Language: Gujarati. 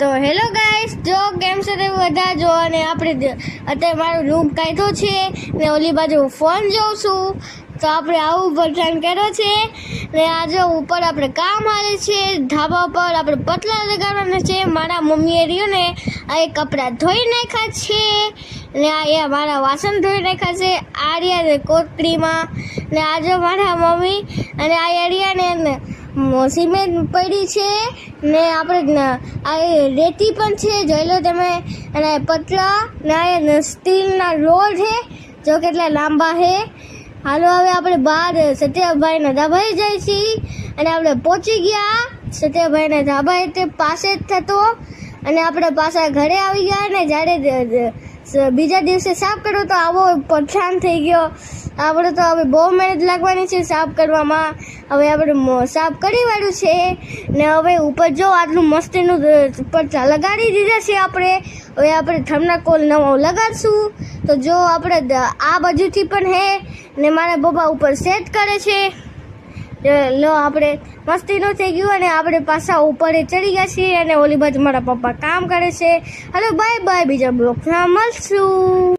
તો હેલો ગાઈસ, જો કેમ છે તે બધા જો. અને આપણે અત્યારે મારો રૂમ કાઢ્યો છે ને ઓલી બાજુ ફોન જોઉં છું. તો આપણે આવું પઠાણ કર્યો છે ને આ જો ઉપર આપણે કામ હાલે છે. ધાબા પર આપણે પતલા લગાડવાના છે. મારા મમ્મીએ રહ્યું ને આ એ કપડાં ધોઈ નાખ્યા છે ને આ એ મારા વાસણ ધોઈ નાખ્યા છે આર્યા ને કોટડીમાં. ને આ જો મારા મમ્મી અને આ એરિયા ને સિમેન્ટ પડી છે ને આપણે આ રેતી પણ છે, જોઈ લો તમે. અને પતલા ને આ સ્ટીલના રોડ છે, જો કેટલા લાંબા છે. હાલો હવે આપણે બહાર સત્યાભાઈના ધાબાએ જાય છીએ અને આપણે પહોંચી ગયા સત્યાભાઈના ધાબા તે પાસે જ થતો. અને આપણે પાછા ઘરે આવી ગયા ને જ્યારે બીજા દિવસે સાફ કર્યો તો આવો પઠાણ થઈ ગયો. આપણે તો હવે બહુ મહેનત લાગવાની છે સાફ કરવામાં. હવે આપણે સાફ કરી વાળું છે ને હવે ઉપર જો આટલું મસ્તીનું પતલા લગાડી દીધા છે. હવે આપણે થર્માકોલ નવો લગાડશું. તો જો આપણે આ બાજુથી પણ હે ને મારા પપ્પા ઉપર સેટ કરે છે. લો આપણે મસ્તીનું થઈ ગયું અને આપણે પાછા ઉપર ચડી ગયા છીએ અને ઓલી બાજુ મારા પપ્પા કામ કરે છે. હલો બાય બાય, બીજા બ્લોગમાં મળશું.